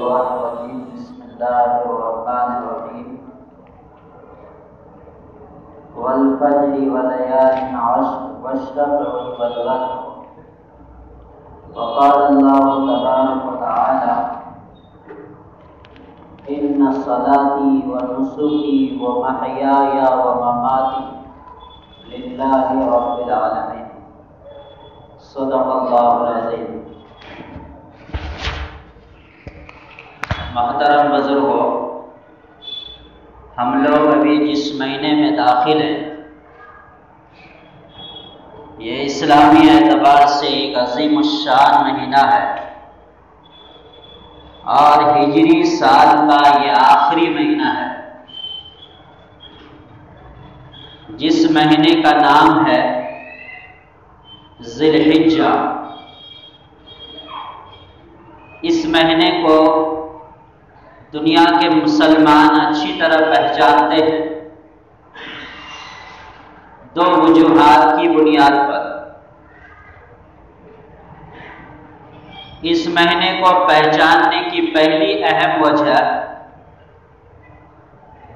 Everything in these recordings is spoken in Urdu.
الشيطان الرجيم بسم الله الرحمن الرحيم والفجر وليال عشر والشفع والوتر وقال الله تبارك وتعالى إن صلاتي ونسكي ومحياي ومماتي لله رب العالمين صدق الله العظيم۔ محترم بزرگوں، ہم لوگ ابھی جس مہینے میں داخل ہیں یہ اسلامی اعتبار سے ایک عظیم الشان مہینہ ہے اور ہجری سال کا یہ آخری مہینہ ہے جس مہینے کا نام ہے ذی الحجہ۔ اس مہینے کو دنیا کے مسلمان اچھی طرح پہچانتے ہیں دو وجوہات کی بنیاد پر۔ اس مہینے کو پہچاننے کی پہلی اہم وجہ،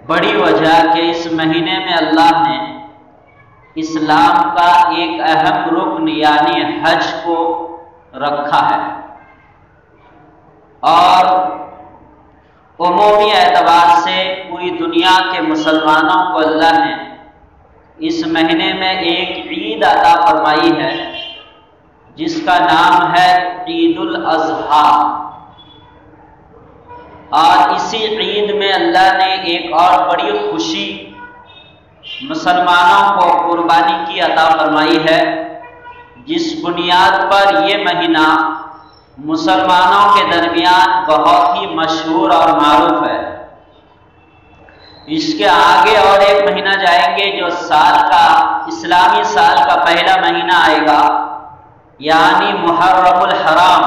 بڑی وجہ کہ اس مہینے میں اللہ نے اسلام کا ایک اہم رکن یعنی حج کو رکھا ہے، اور عمومی اعتبار سے پوری دنیا کے مسلمانوں کو اللہ نے اس مہینے میں ایک عید عطا فرمائی ہے جس کا نام ہے عید الاضحیٰ۔ اور اسی عید میں اللہ نے ایک اور بڑی خوشی مسلمانوں کو قربانی کی عطا فرمائی ہے، جس بنیاد پر یہ مہینہ مسلمانوں کے درمیان بہت ہی مشہور اور معروف ہے۔ اس کے آگے اور ایک مہینہ جائیں گے جو اسلامی سال کا پہلا مہینہ آئے گا یعنی محرم الحرام۔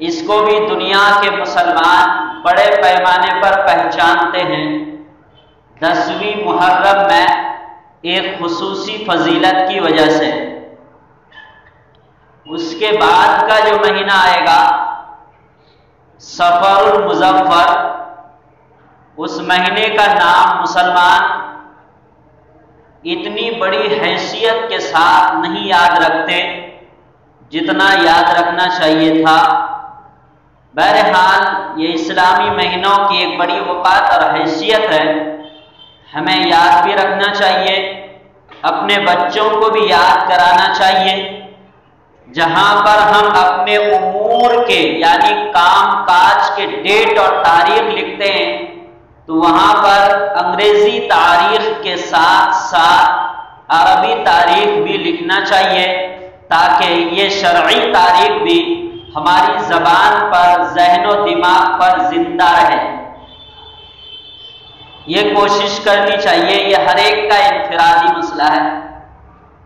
اس کو بھی دنیا کے مسلمان بڑے پیمانے پر پہچانتے ہیں۔ 10ویں محرم میں ایک خصوصی فضیلت کی وجہ سے۔ اس کے بعد کا جو مہینہ آئے گا صفر المظفر، اس مہینے کا نام مسلمان اتنی بڑی حیثیت کے ساتھ نہیں یاد رکھتے جتنا یاد رکھنا چاہیے تھا۔ بہرحال یہ اسلامی مہینوں کی ایک بڑی وقار اور حیثیت ہے، ہمیں یاد بھی رکھنا چاہیے، اپنے بچوں کو بھی یاد کرانا چاہیے۔ جہاں پر ہم اپنے امور کے یعنی کام کاج کے ڈیٹ اور تاریخ لکھتے ہیں تو وہاں پر انگریزی تاریخ کے ساتھ ساتھ عربی تاریخ بھی لکھنا چاہیے تاکہ یہ شرعی تاریخ بھی ہماری زبان پر، ذہن و دماغ پر زندہ رہے۔ یہ کوشش کرنی چاہیے، یہ ہر ایک کا انفرادی مسئلہ ہے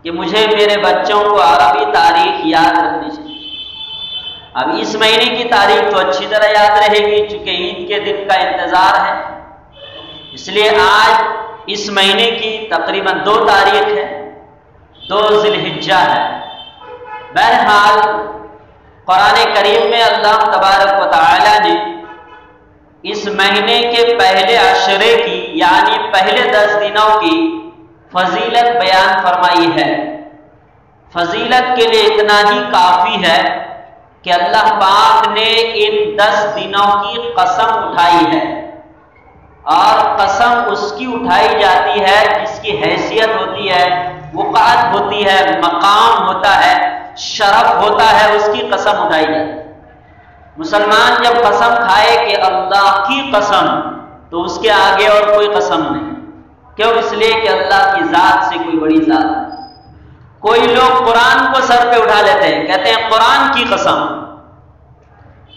کہ مجھے میرے بچوں کو عربی تاریخ یاد رکھنی چاہیے۔ اب اس مہینے کی تاریخ تو اچھی طرح یاد رہے گی چونکہ عید کے دن کا انتظار ہے، اس لیے آج اس مہینے کی تقریباً 2 تاریخ ہے، 2 ذی الحجہ ہے۔ بہرحال قرآن کریم میں اللہ تبارک و تعالی نے اس مہینے کے پہلے عشرے کی یعنی پہلے 10 دنوں کی فضیلت بیان فرمائی ہے۔ فضیلت کے لیے اتنا ہی کافی ہے کہ اللہ پاک نے ان 10 دنوں کی قسم اٹھائی ہے، اور قسم اس کی اٹھائی جاتی ہے جس کی حیثیت ہوتی ہے، وقعت ہوتی ہے، مقام ہوتا ہے، شرف ہوتا ہے، اس کی قسم اٹھائی جاتی ہے۔ مسلمان جب قسم کھائے کہ اللہ کی قسم تو اس کے آگے اور کوئی قسم نہیں۔ کیوں؟ اس لیے کہ اللہ کی ذات سے کوئی بڑی ذات ہے۔ کوئی لوگ قرآن کو سر پہ اٹھا لیتے ہیں، کہتے ہیں قرآن کی قسم۔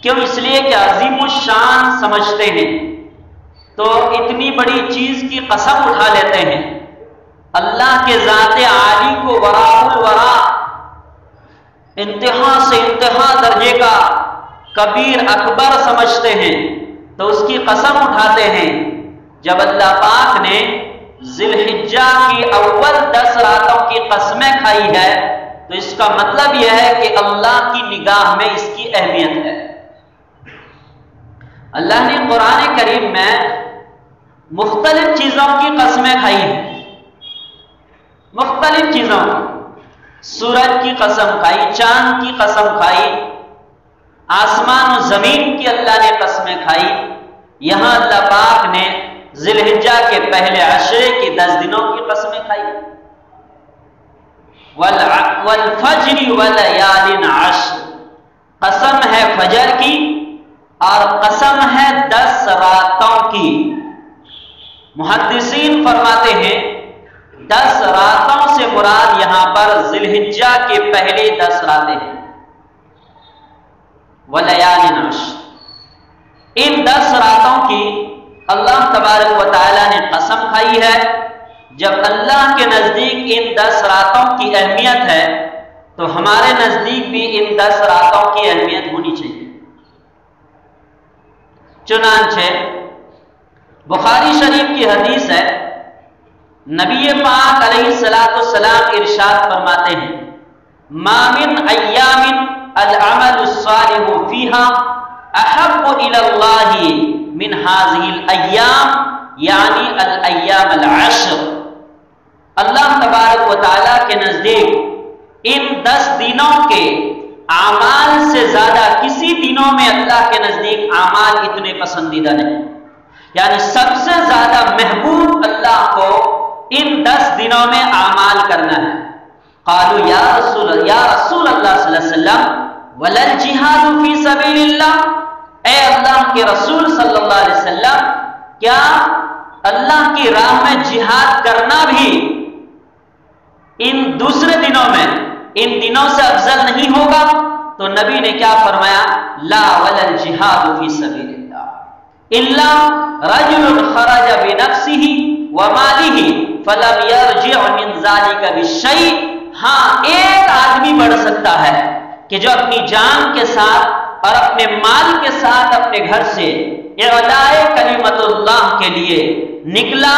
کیوں؟ اس لیے کہ عظیم الشان سمجھتے ہیں، تو اتنی بڑی چیز کی قسم اٹھا لیتے ہیں۔ اللہ کے ذات عالی کو وراء الورا، انتہا سے انتہا درجے کا کبیر اکبر سمجھتے ہیں، تو اس کی قسم اٹھاتے ہیں۔ جب اللہ پاک نے ذی الحجہ کی اول 10 راتوں کی قسمیں کھائی ہے تو اس کا مطلب یہ ہے کہ اللہ کی نگاہ میں اس کی اہمیت ہے۔ اللہ نے قرآن کریم میں مختلف چیزوں کی قسمیں کھائی ہیں، مختلف چیزوں کی، سورج کی قسم کھائی، چاند کی قسم کھائی، آسمان و زمین کی اللہ نے قسمیں کھائی۔ یہاں اللہ پاک نے ذی الحجہ کے پہلے عشرے کی 10 دنوں کی قسمیں کھائی، والفجر ولیال عشر، قسم ہے فجر کی اور قسم ہے 10 راتوں کی۔ محدثین فرماتے ہیں 10 راتوں سے مراد یہاں پر ذی الحجہ کے پہلے 10 راتیں ہیں، ولیال عشر، ان 10 راتوں کی اللہ تبارک و تعالی نے قسم کھائی ہے۔ جب اللہ کے نزدیک ان 10 راتوں کی اہمیت ہے تو ہمارے نزدیک بھی ان 10 راتوں کی اہمیت ہونی چاہیے۔ چنانچہ بخاری شریف کی حدیث ہے، نبی پاک علیہ الصلوۃ والسلام ارشاد فرماتے ہیں، ما من ایام العمل الصالح فیہا احب الی اللہ من هذه الایام، یعنی الایام العشر۔ اللہ تبارک و تعالیٰ کے نزدیک ان 10 دنوں کے اعمال سے زیادہ کسی دنوں میں اللہ کے نزدیک اعمال اتنے پسندیدہ نہیں، یعنی سب سے زیادہ محبوب اللہ کو ان 10 دنوں میں اعمال کرنا ہے۔ قالوا یا رسول اللہ صلی اللہ علیہ وسلم ولا الجہاد فی سبیل اللہ، اے اللہ کے رسول صلی اللہ علیہ وسلم، کیا اللہ کی راہ میں جہاد کرنا بھی ان دوسرے دنوں میں ان دنوں سے افضل نہیں ہوگا؟ تو نبی نے کیا فرمایا، لا ولا الجہاد فی سبیل اللہ الا رجل خرج بنفسہ ومالہ فلم یرجع من ذلک بشیء، ہاں ایک آدمی بڑھ سکتا ہے کہ جو اپنی جان کے ساتھ اور اپنے مال کے ساتھ اپنے گھر سے اعلاء کلمت اللہ کے لیے نکلا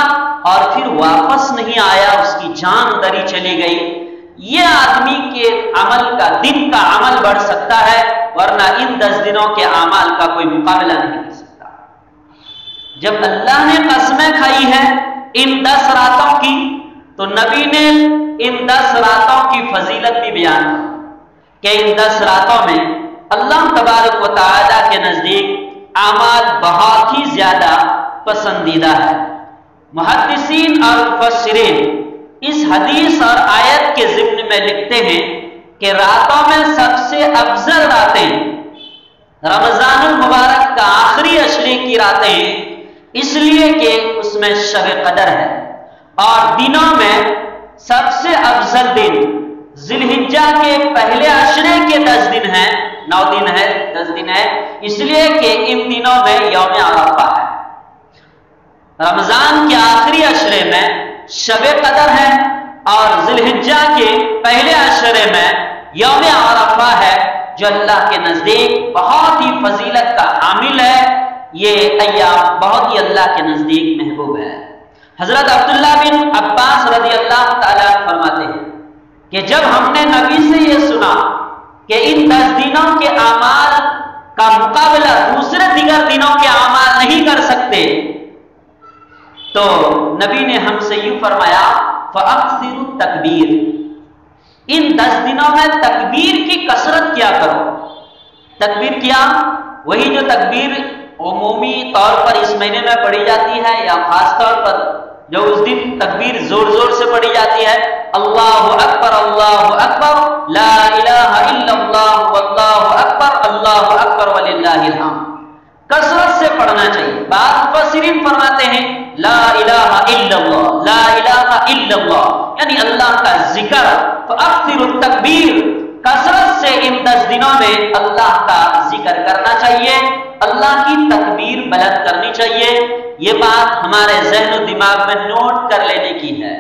اور پھر واپس نہیں آیا، اس کی جان ادھر ہی چلی گئی، یہ آدمی کے عمل کا دن کا عمل بڑھ سکتا ہے، ورنہ ان 10 دنوں کے اعمال کا کوئی مقابلہ نہیں کر سکتا۔ جب اللہ نے قسمیں کھائی ہے ان 10 راتوں کی تو نبی نے ان 10 راتوں کی فضیلت بھی بیان کی کہ ان 10 راتوں میں اللہ تبارک و تعالی کے نزدیک اعمال بہت ہی زیادہ پسندیدہ ہے۔ محدثین اور مفسرین اس حدیث اور آیت کے ضمن میں لکھتے ہیں کہ راتوں میں سب سے افضل راتیں رمضان المبارک کا آخری عشرے کی راتیں ہیں، اس لیے کہ اس میں شب قدر ہے، اور دنوں میں سب سے افضل دن ذی الحجہ کے پہلے عشرے کے 10 دن ہیں، 9 دن ہے، 10 دن ہے، اس لیے کہ ان دنوں میں یوم عرفہ ہے۔ رمضان کے آخری عشرے میں شب قدر ہے اور ذی الحجہ کے پہلے عشرے میں یوم عرفہ ہے، جو اللہ کے نزدیک بہت ہی فضیلت کا حامل ہے۔ یہ ایام بہت ہی اللہ کے نزدیک محبوب ہے۔ حضرت عبداللہ بن عباس رضی اللہ تعالیٰ فرماتے ہیں کہ جب ہم نے نبی سے یہ سنا کہ ان 10 دنوں کے اعمال کا مقابلہ دوسرے دیگر دنوں کے اعمال نہیں کر سکتے، تو نبی نے ہم سے یوں فرمایا، فَأَكْثِرُوا التَّكْبِيرَ، ان 10 دنوں میں تکبیر کی کثرت کیا کرو۔ تکبیر کیا، وہی جو تکبیر عمومی طور پر اس مہینے میں پڑھی جاتی ہے یا خاص طور پر جو اس دن تکبیر زور زور سے پڑھی جاتی ہے، اللہ اکبر لا الہ الا اللہ واللہ اکبر وللہ الحمد، کثرت سے پڑھنا چاہیے۔ بعض مفسرین فرماتے ہیں لا الہ الا اللہ، لا الہ الا اللہ یعنی اللہ کا ذکر، فاکثروا التکبیر، کثرت سے ان 10 دنوں میں اللہ کا ذکر کرنا چاہیے، اللہ کی تکبیر بلند کرنی چاہیے۔ یہ بات ہمارے ذہن و دماغ میں نوٹ کر لینے کی ہے۔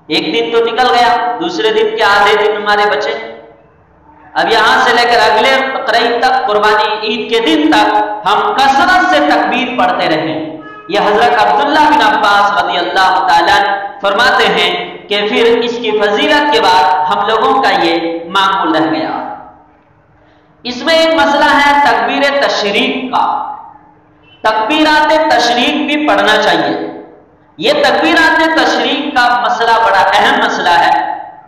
ایک دن تو نکل گیا، دوسرے دن کے آدھے دن ہمارے بچے، اب یہاں سے لے کر اگلے بقرعید تک، قربانی عید کے دن تک ہم کثرت سے تکبیر پڑھتے رہیں۔ یہ حضرت عبداللہ بن عباس رضی اللہ تعالیٰ فرماتے ہیں کہ پھر اس کی فضیلت کے بعد ہم لوگوں کا یہ معمول رہ گیا۔ اس میں ایک مسئلہ ہے تکبیر تشریق کا. تکبیرات تشریق بھی پڑھنا چاہیے. یہ تکبیرات تشریق کا مسئلہ بڑا اہم مسئلہ ہے.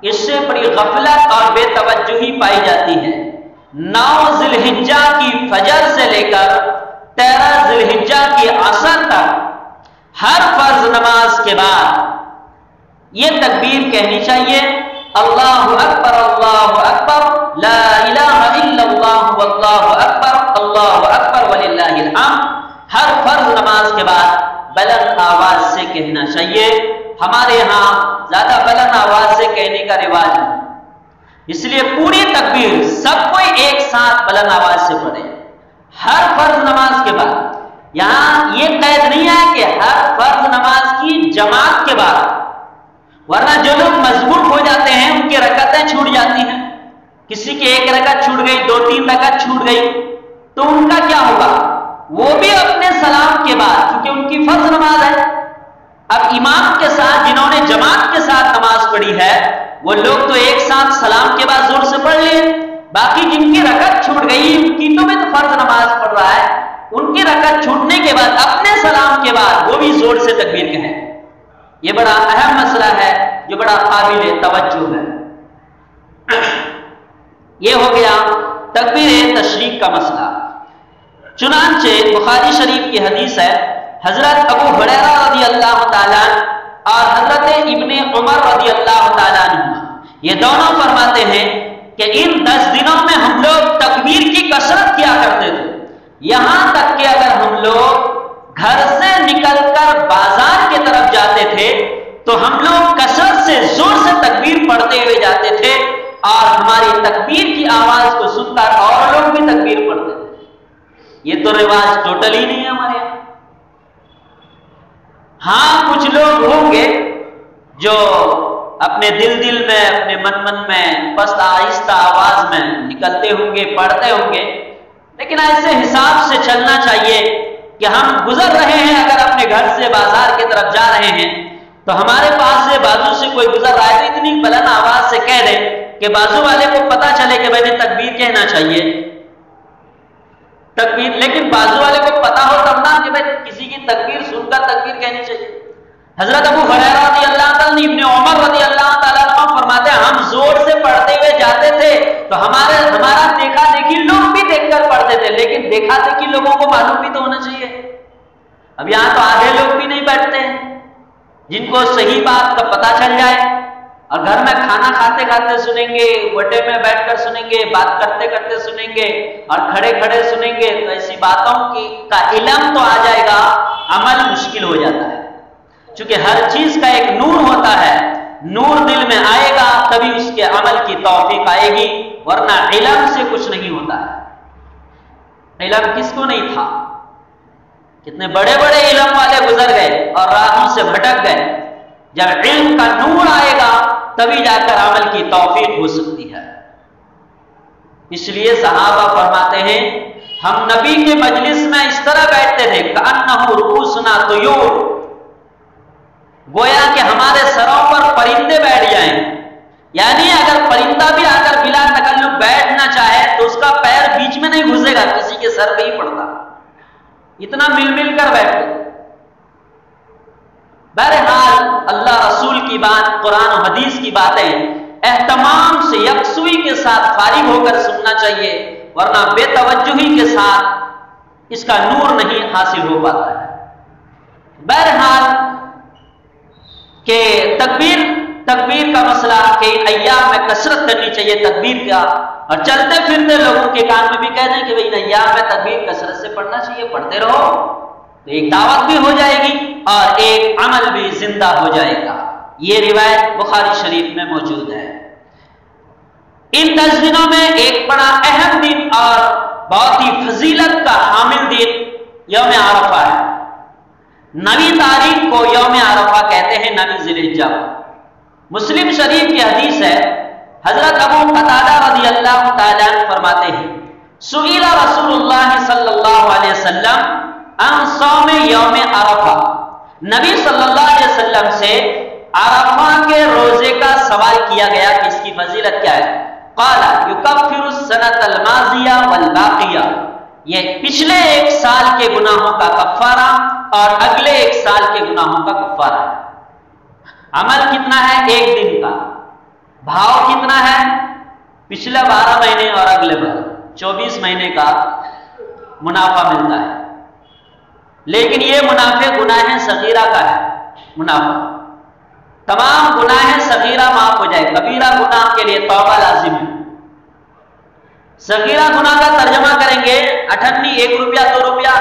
اس سے بڑی غفلت اور بے توجہی پائی جاتی ہے. 9 ذی الحجہ کی فجر سے لے کر 13 ذی الحجہ کی عصر تک ہر فرض نماز کے بعد یہ تکبیر کہنی چاہیے. اللہ اکبر لا الہ الا اللہ واللہ اکبر وللہ الحمد. ہر فرض نماز کے بعد بلند آواز سے کہنا چاہیے. ہمارے ہاں زیادہ بلند آواز سے کہنے کا رواج ہے، اس لیے پوری تکبیر سب کوئی ایک ساتھ بلند آواز سے پڑھے ہر فرض نماز کے بعد. یہاں یہ قید نہیں ہے کہ ہر فرض نماز کی جماعت کے بعد، ورنہ جو لوگ مضبوط ہو جاتے ہیں ان کی رکعتیں چھوٹ جاتی ہیں. کسی کی ایک رکعت چھوٹ گئی، 2-3 رکعت چھوٹ گئی، تو ان کا کیا ہوگا؟ وہ بھی اپنے سلام کے بعد، کیونکہ ان کی فرض نماز ہے، اب امام کے ساتھ جنہوں نے جماعت کے ساتھ نماز پڑھی ہے وہ لوگ تو ایک ساتھ سلام کے بعد زور سے پڑھ لیں. باقی جن کی رکعت چھوٹ گئی ان کی تو بھی تو فرض نماز پڑھ رہا ہے، ان کی رکعت چھوٹنے کے بعد اپنے سلام کے بعد وہ بھی زور سے تکبیر کہیں. یہ بڑا اہم مسئلہ ہے جو بڑا قابل توجہ ہے. یہ ہو گیا تکبیر تشریق کا مسئلہ. چنانچہ بخاری شریف کی حدیث ہے، حضرت ابو ہریرہ رضی اللہ تعالیٰ اور حضرت ابن عمر رضی اللہ تعالیٰ عنہ یہ دونوں فرماتے ہیں کہ ان 10 دنوں میں ہم لوگ تکبیر کی کثرت کیا کرتے تھے، یہاں تک کہ اگر ہم لوگ گھر سے نکل کر بازار کی طرف جاتے تھے تو ہم لوگ کثرت سے زور سے تکبیر پڑھتے ہوئے جاتے تھے، اور ہماری تکبیر کی آواز کو سن کر اور لوگ بھی تکبیر پڑھتے تھے. یہ تو رواج ٹوٹلی نہیں ہے ہمارے یہاں. ہاں کچھ لوگ ہوں گے جو اپنے دل میں، اپنے من میں پست آہستہ آواز میں نکلتے ہوں گے، پڑھتے ہوں گے، لیکن ایسے حساب سے چلنا چاہیے کہ ہم گزر رہے ہیں، اگر اپنے گھر سے بازار کی طرف جا رہے ہیں تو ہمارے پاس سے بازو سے کوئی گزر رہا ہے تو اتنی بلند آواز سے کہہ دیں کہ بازو والے کو پتا چلے کہ میں نے تکبیر کہنا چاہیے. تکبیر، لیکن بازو والے کو پتا ہو تب نہ کہ بھائی کسی کی تکبیر سن کر تکبیر کہنی چاہیے. حضرت ابو ہریرہ رضی اللہ تعالیٰ ابن عمر رضی اللہ تعالیٰ عنہ فرماتے ہیں ہم زور سے پڑھتے ہوئے جاتے تھے تو ہمارا دیکھا دیکھی لوگ بھی دیکھ کر پڑھتے تھے، لیکن دیکھا دیکھی لوگوں کو معلوم بھی تو ہونا چاہیے. اب یہاں تو آدھے لوگ بھی نہیں بیٹھتے ہیں جن کو صحیح بات کا پتا چل جائے، اور گھر میں کھانا کھاتے کھاتے سنیں گے، وڈے میں بیٹھ کر سنیں گے، بات کرتے کرتے سنیں گے، اور کھڑے کھڑے سنیں گے، تو ایسی باتوں کا علم تو آ جائے گا، عمل مشکل ہو جاتا ہے. چونکہ ہر چیز کا ایک نور ہوتا ہے، نور دل میں آئے گا تبھی اس کے عمل کی توفیق آئے گی، ورنہ علم سے کچھ نہیں ہوتا ہے. علم کس کو نہیں تھا؟ کتنے بڑے بڑے علم والے گزر گئے اور راہوں سے بھٹک گئے. جب علم کا نور آئے گا تبھی جا کر عمل کی توفیق ہو سکتی ہے. اس لیے صحابہ فرماتے ہیں ہم نبی کے مجلس میں اس طرح بیٹھتے تھے کأنہ رؤوسنا طیور، گویا کہ ہمارے سروں پر پرندے بیٹھ جائیں. یعنی اگر پرندہ بھی آ کر بلا تکلف بیٹھنا چاہے تو اس کا پیر بیچ میں نہیں گھسے گا، کسی کے سر پہ ہی پڑتا. اتنا مل مل کر بیٹھتے. بہرحال اللہ رسول کی بات، قرآن و حدیث کی باتیں اہتمام سے یکسوئی کے ساتھ فارغ ہو کر سننا چاہیے، ورنہ بے توجہی کے ساتھ اس کا نور نہیں حاصل ہو پاتا ہے. بہرحال کہ تکبیر کا مسئلہ کہ ایام میں کثرت کرنی چاہیے تکبیر کا، اور چلتے پھرتے لوگوں کے کان میں بھی کہہ دیں کہ بھائی ایام میں تکبیر کثرت سے پڑھنا چاہیے، پڑھتے رہو، تو ایک دعوت بھی ہو جائے گی اور ایک عمل بھی زندہ ہو جائے گا. یہ روایت بخاری شریف میں موجود ہے. ان 10 دنوں میں ایک بڑا اہم دن اور بہت ہی فضیلت کا حامل دن یوم عرفہ ہے. 9 تاریخ کو یوم عرفہ کہتے ہیں، 9 ذی الحجہ. مسلم شریف کی حدیث ہے، حضرت ابو قتادہ رضی اللہ تعالیٰ عنہ فرماتے ہیں سئل رسول اللہ صلی اللہ علیہ وسلم عن صوم یوم عرفہ، نبی صلی اللہ علیہ وسلم سے عرفہ کے روزے کا سوال کیا گیا کہ اس کی فضیلت کیا ہے. قال یکفر السنۃ الماضیہ والباقیہ، یہ پچھلے ایک سال کے گناہوں کا کفارہ اور اگلے ایک سال کے گناہوں کا کفارہ ہے۔ عمل کتنا ہے؟ ایک دن کا۔ بھاؤ کتنا ہے؟ پچھلے 12 مہینے اور اگلے 24 مہینے کا منافع ملتا ہے۔ لیکن یہ منافع گناہ صغیرہ کا ہے۔ منافع تمام گناہ صغیرہ معاف ہو جائے، کبیرہ گناہ کے لیے توبہ لازم ہے۔ صغیرہ گناہ کا ترجمہ کریں گے 98، 1 روپیہ 2 روپیہ۔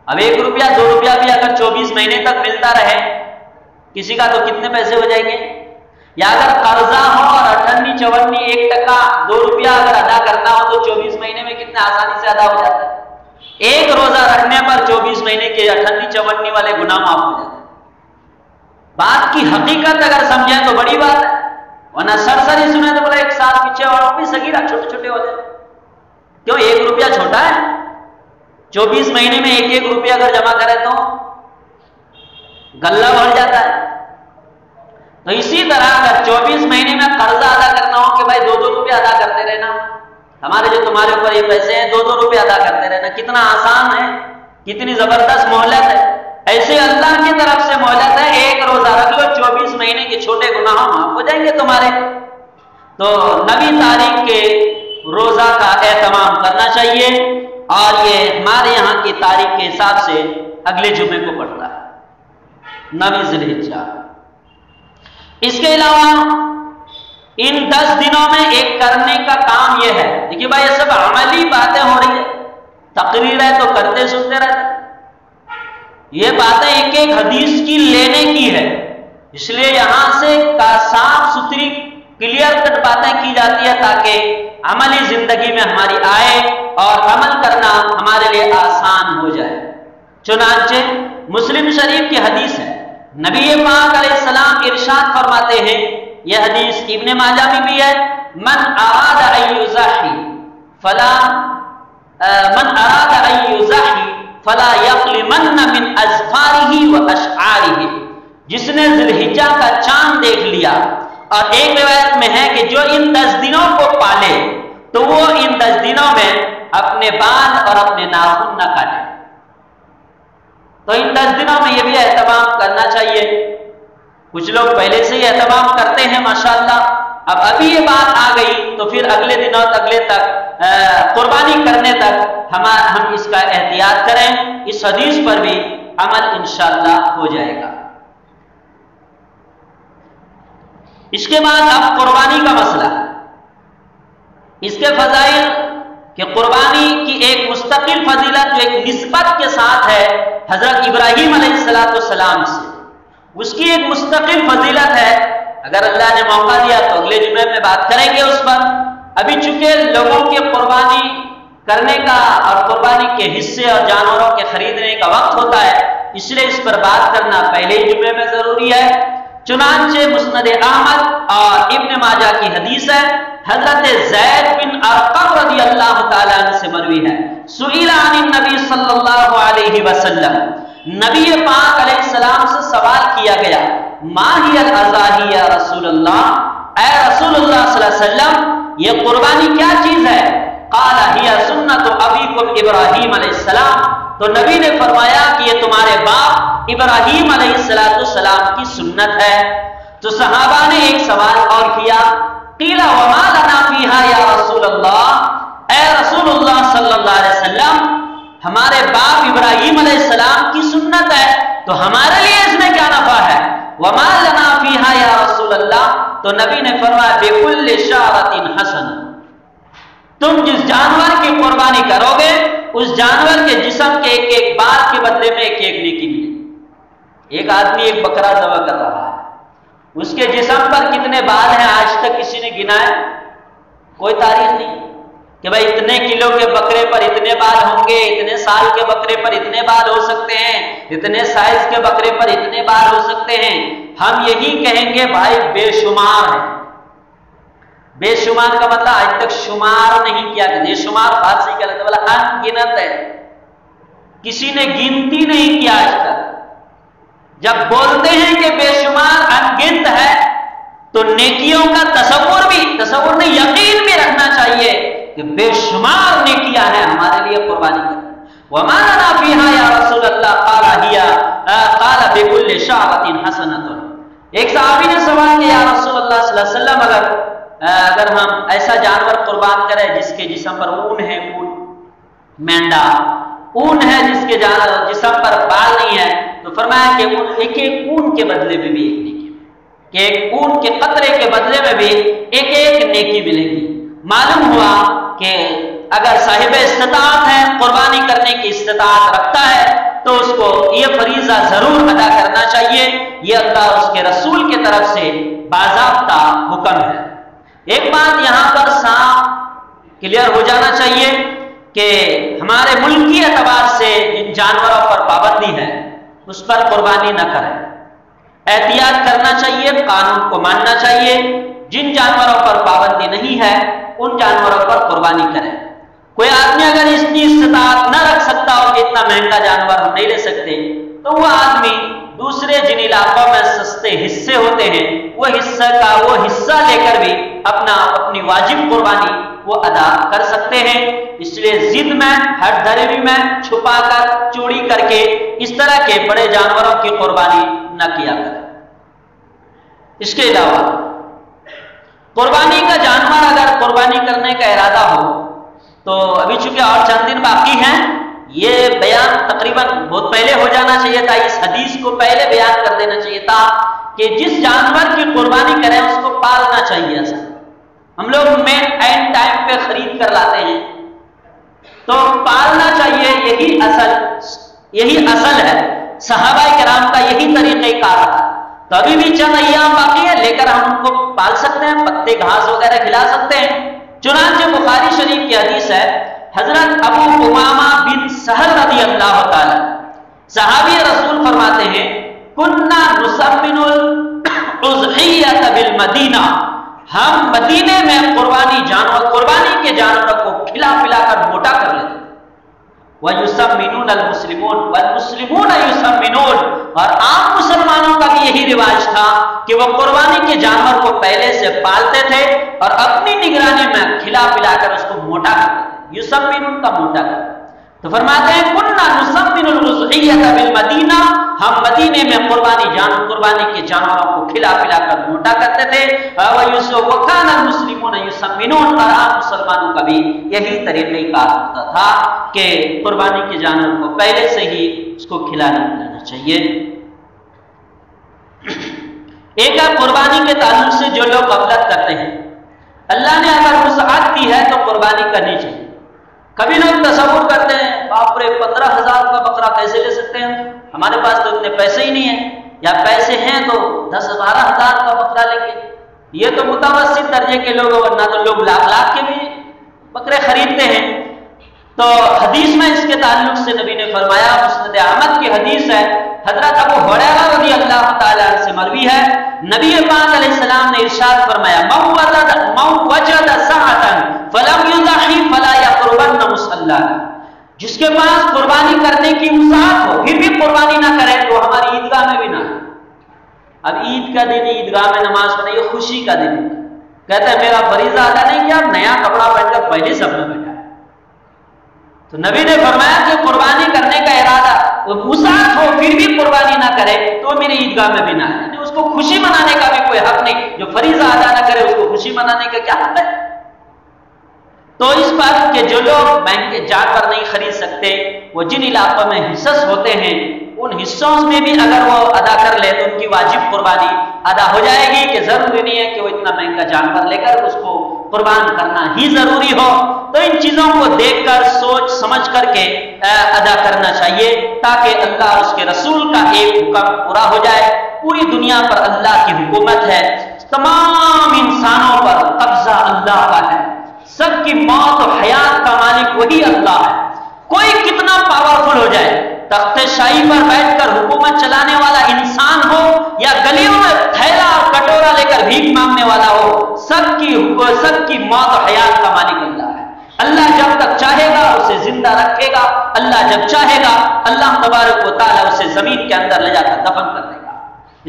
اب 1 روپیہ 2 روپیہ بھی اگر 24 مہینے تک ملتا رہے کسی کا، تو کتنے پیسے ہو جائیں گے؟ یا اگر قرضہ ہو اور 58، 54، 1 ٹکا 2 روپیہ اگر ادا کرنا ہو تو 24 مہینے میں کتنے آسانی سے ادا ہو جاتا ہے۔ ایک روزہ رکھنے پر 24 مہینے کے 58، 54 والے گناہ معاف ہو جاتے ہیں۔ بات کی حقیقت اگر سمجھیں تو بڑی بات ہے، ورنہ سرسری سنے تو بولا 1 سال پیچھے اور بھی صغیرہ چھوٹے چھوٹے ہو جائے۔ کیوں؟ 1 روپیہ چھوٹا ہے؟ 24 مہینے میں 1 روپیہ اگر جمع کرے تو غلہ بڑھ جاتا ہے۔ تو اسی طرح اگر 24 مہینے میں قرضہ ادا کرنا ہو کہ بھائی 2 روپیہ ادا کرتے رہنا، ہمارے جو تمہارے اوپر یہ پیسے ہیں 2 روپیہ ادا کرتے رہنا، کتنا آسان ہے، کتنی زبردست مہلت ہے۔ ایسے اللہ کی طرف سے مہلت ہے، 1 روزہ رکھ لو، 24 مہینے کے چھوٹے گناہ معاف ہو جائیں گے تمہارے۔ تو نویں تاریخ کے روزہ کا اہتمام کرنا چاہیے، اور یہ ہمارے یہاں کی تاریخ کے حساب سے اگلے جمعے کو پڑتا ہے، 9 ذی الحجہ۔ اس کے علاوہ ان 10 دنوں میں ایک کرنے کا کام یہ ہے، دیکھیے بھائی یہ سب عملی باتیں ہو رہی ہیں، تقریر ہے تو کرتے سنتے رہتے، یہ باتیں ایک ایک حدیث کی لینے کی ہے، اس لیے یہاں سے صاف ستھری کلیئر کٹ باتیں کی جاتی ہے تاکہ عملی زندگی میں ہماری آئے اور عمل کرنا ہمارے لیے آسان ہو جائے۔ چنانچہ مسلم شریف کی حدیث ہے، نبی پاک علیہ السلام ارشاد فرماتے ہیں، یہ حدیث ابن ماجہ میں بھی ہے، من اراد ان یضحی فلا یقلمن من اظفارہ و اشعارہ، جس نے ذی الحجہ کا چاند دیکھ لیا، اور ایک روایت میں ہے کہ جو ان 10 دنوں کو پالے تو وہ ان 10 دنوں میں اپنے بال اور اپنے ناخن نہ کاٹے۔ تو ان 10 دنوں میں یہ بھی اہتمام کرنا چاہیے۔ کچھ لوگ پہلے سے ہی اہتمام کرتے ہیں ماشاءاللہ، اب ابھی یہ بات آ گئی تو پھر اگلے دنوں اگلے تک قربانی کرنے تک ہم اس کا احتیاط کریں، اس حدیث پر بھی عمل انشاءاللہ ہو جائے گا۔ اس کے بعد اب قربانی کا مسئلہ، اس کے فضائل کہ قربانی کی ایک مستقل فضیلت جو ایک نسبت کے ساتھ ہے حضرت ابراہیم علیہ السلام سے، اس کی ایک مستقل فضیلت ہے۔ اگر اللہ نے موقع دیا تو اگلے جمعے میں بات کریں گے اس پر۔ ابھی چونکہ لوگوں کے قربانی کرنے کا اور قربانی کے حصے اور جانوروں کے خریدنے کا وقت ہوتا ہے، اس لیے اس پر بات کرنا پہلے ہی جمعے میں ضروری ہے۔ چنانچہ مسند احمد اور ابن ماجہ کی حدیث ہے، حضرت زید بن ارقم رضی اللہ تعالیٰ عنہ سے مروی ہے، سئل عن النبی صلی اللہ علیہ وسلم، نبی پاک علیہ السلام سے سوال کیا گیا، ما ہی الاضاحی یا رسول اللہ، اے رسول اللہ صلی اللہ علیہ وسلم یہ قربانی کیا چیز ہے؟ قال ہی سنت ابیکم ابراہیم علیہ السلام، تو نبی نے فرمایا کہ یہ تمہارے باپ ابراہیم علیہ السلام کی سنت ہے۔ تو صحابہ نے ایک سوال اور کیا، قیل وما لنا فیہا یا رسول اللہ، اے رسول اللہ صلی اللہ علیہ وسلم ہمارے باپ ابراہیم علیہ السلام کی سنت ہے تو ہمارے لیے اس میں کیا نفع ہے؟ وما لنا فیہا یا رسول اللہ، تو نبی نے فرمایا بکل شعرۃ حسنہ، تم جس جانور کی قربانی کرو گے اس جانور کے جسم کے ایک ایک بال کے بدلے میں ایک ایک نیکی ملے گی۔ ایک آدمی ایک بکرا ذبح کر رہا ہے، اس کے جسم پر کتنے بال ہیں آج تک کسی نے گنا ہے؟ کوئی تاریخ نہیں کہ بھائی اتنے کلو کے بکرے پر اتنے بال ہوں گے، اتنے سال کے بکرے پر اتنے بال ہو سکتے ہیں، اتنے سائز کے بکرے پر اتنے بال ہو سکتے ہیں۔ ہم یہی کہیں گے بھائی بے شمار ہے۔ بے شمار کا مطلب آج تک شمار نہیں کیا گیا، یہ شمار فارسی کا لفظ والا ان گنت ہے، کسی نے گنتی نہیں کیا آج تک۔ جب بولتے ہیں کہ بے شمار ان گنت ہے تو نیکیوں کا تصور نہیں یقین بھی رکھنا چاہیے کہ بے شمار نیکیاں ہیں ہمارے لیے قربانی کرنا. وَمَا لَنَا فِيهَا يَا رَسُولَ اللَّهِ قَالَ بِكُلِّ شَعْرَةٍ حَسَنَةٌ. ایک صحابی نے سوال کیا یا رسول اللہ صلی اللہ علیہ وسلم اگر ہم ایسا جانور قربان کریں جس کے جسم پر اون ہے, مینڈا اون ہے جس کے جسم پر بال نہیں ہے, تو فرمایا کہ ایک ایک اون کے بدلے میں بھی ایک نیکی, کہ ایک اون کے قطرے کے بدلے میں بھی ایک ایک نیکی ملے گی. معلوم ہوا کہ اگر صاحب استطاعت ہے, قربانی کرنے کی استطاعت رکھتا ہے, تو اس کو یہ فریضہ ضرور ادا کرنا چاہیے. یہ اللہ اس کے رسول کی طرف سے باضابطہ حکم ہے. ایک بات یہاں پر صاف کلیئر ہو جانا چاہیے کہ ہمارے ملکی اعتبار سے جن جانوروں پر پابندی ہے اس پر قربانی نہ کریں. احتیاط کرنا چاہیے, قانون کو ماننا چاہیے. جن جانوروں پر پابندی نہیں ہے ان جانوروں پر قربانی کریں. کوئی آدمی اگر اتنی استطاعت نہ رکھ سکتا ہو کہ اتنا مہنگا جانور ہم نہیں لے سکتے, تو وہ آدمی دوسرے جن علاقوں میں سستے حصے ہوتے ہیں وہ حصہ لے کر بھی اپنی واجب قربانی وہ ادا کر سکتے ہیں. اس لیے ضد میں, ہٹ دھرمی میں, چھپا کر, چوری کر کے اس طرح کے بڑے جانوروں کی قربانی نہ کیا کریں. اس کے علاوہ قربانی کا جانور اگر قربانی کرنے کا ارادہ ہو تو ابھی چونکہ اور چند دن باقی ہیں, یہ بیان تقریباً بہت پہلے ہو جانا چاہیے تھا. اس حدیث کو پہلے بیان کر دینا چاہیے تھا کہ جس جانور کی قربانی کریں اس کو پالنا چاہیے. ایسا ہم لوگ مین اینڈ ٹائم پہ خرید کر لاتے ہیں, تو پالنا چاہیے. یہی اصل ہے. صحابہ کرام کا یہی طریقہ کار تھا. تو ابھی بھی چند ایام باقی ہے, لے کر ہم ان کو پال سکتے ہیں, پتے گھاس وغیرہ کھلا سکتے ہیں. چنانچہ بخاری شریف کی حدیث ہے, حضرت ابو امامہ بن سہل رضی اللہ تعالی صحابی رسول فرماتے ہیں, کننا نسمن الاضحیۃ بالمدینہ, ہم مدینے میں قربانی کے جانوروں کو کھلا پلا کر موٹا کر لیتے. وَيُسَمِّنُونَ الْمُسْلِمُونَ وَالْمُسْلِمُونَ يُسَمِّنُونَ, اور عام مسلمانوں کا بھی یہی رواج تھا کہ وہ قربانی کے جانور کو پہلے سے پالتے تھے اور اپنی نگرانی میں کھلا پلا کر اس کو موٹا کرتے تھے. یسمنون کا موٹا کرتے. تو فرماتے ہیں کننا نسمن الاضحیۃ بالمدینہ, ہم مدینے میں قربانی کے جانوروں کو کھلا پلا کر موٹا کرتے تھے. وَكَانَ الْمُسْلِمُونَ يُسَمِّنُونَ, اور عام مسلمانوں کا بھی یہی طریقہ کار ہوتا تھا کہ قربانی کے جانور کو پہلے سے ہی اس کو کھلانا پلانا چاہیے. ایک قربانی کے تعلق سے جو لوگ غفلت کرتے ہیں, اللہ نے اگر وسعت دی ہے تو قربانی کرنی چاہیے. کبھی لوگ تصور کرتے ہیں باپ رے 15,000 کا بکرا کیسے لے سکتے ہیں, ہمارے پاس تو اتنے پیسے ہی نہیں ہیں, یا پیسے ہیں تو 10-12,000 کا بکرا لیں گے. یہ تو متوسط درجے کے لوگ, ورنہ تو لوگ لاکھ کے بھی بکرے خریدتے ہیں. تو حدیث میں اس کے تعلق سے نبی نے فرمایا, مسند احمد کی حدیث ہے, حضرت ابو ہریرہ رضی اللہ تعالی عنہ سے مروی ہے, نبی پاک علیہ السلام نے ارشاد فرمایا, من وجد سعۃ فلم یضحی فلا یقربن مصلی, جس کے پاس قربانی کرنے کی وسعت ہو پھر بھی قربانی نہ کرے تو ہماری عیدگاہ میں بھی نہ. اب عید کا دن عیدگاہ میں نماز پڑھنا یہ خوشی کا دن ہے. کہتے ہیں میرا فریضہ ادا نہیں کیا, نیا کپڑا پہن کر پہلے سب میں بیٹھا. تو نبی نے فرمایا کہ قربانی کرنے کا ارادہ وسعت ہو پھر بھی قربانی نہ کرے تو میری عیدگاہ میں بھی نہ ہے. یعنی اس کو خوشی منانے کا بھی کوئی حق نہیں. جو فریضہ ادا نہ کرے اس کو خوشی منانے کا کیا حق ہے؟ تو اس پر کہ جو لوگ مہنگے جانور نہیں خرید سکتے, وہ جن علاقوں میں حصص ہوتے ہیں ان حصوں میں بھی اگر وہ ادا کر لے تو ان کی واجب قربانی ادا ہو جائے گی. کہ ضروری نہیں ہے کہ وہ اتنا مہنگا جانور لے کر اس کو قربان کرنا ہی ضروری ہو. تو ان چیزوں کو دیکھ کر سوچ سمجھ کر کے ادا کرنا چاہیے تاکہ اللہ اس کے رسول کا ایک حکم پورا ہو جائے. پوری دنیا پر اللہ کی حکومت ہے, تمام انسانوں پر قبضہ اللہ کا ہے, سب کی موت و حیات کا مالک وہی اللہ ہے. کوئی کتنا پاورفل ہو جائے, تخت شاہی پر بیٹھ کر حکومت چلانے والا انسان ہو یا گلیوں میں تھیلا اور کٹورا لے کر بھیک مانگنے والا ہو, سب کی موت و حیات کا مالک اللہ ہے. اللہ جب تک چاہے گا اسے زندہ رکھے گا, اللہ جب چاہے گا اللہ تبارک و تعالی اسے زمین کے اندر لے جا کر دفن کر دے گا.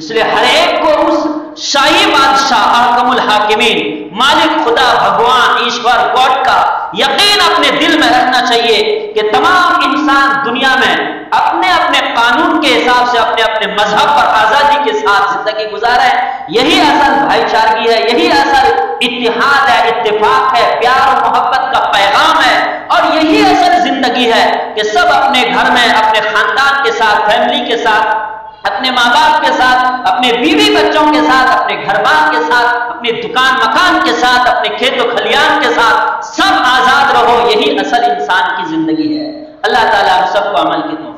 اس لیے ہر ایک کو اس شاہی بادشاہ احکم الحاکمین مالک خدا بھگوان ایشور گاڈ کا یقین اپنے دل میں رکھنا چاہیے کہ تمام انسان دنیا میں اپنے اپنے قانون کے حساب سے اپنے اپنے مذہب پر آزادی کے ساتھ زندگی گزارے. یہی اصل بھائی چارگی ہے, یہی اصل اتحاد ہے, اتفاق ہے, پیار و محبت کا پیغام ہے, اور یہی اصل زندگی ہے کہ سب اپنے گھر میں اپنے خاندان کے ساتھ, فیملی کے ساتھ, اپنے ماں باپ کے ساتھ, اپنے بیوی بچوں کے ساتھ, اپنے گھر بار کے ساتھ, اپنے دکان مکان کے ساتھ, اپنے کھیت و کھلیان کے ساتھ سب آزاد رہو. یہی اصل انسان کی زندگی ہے. اللہ تعالیٰ ہم سب کو عمل کی توفیق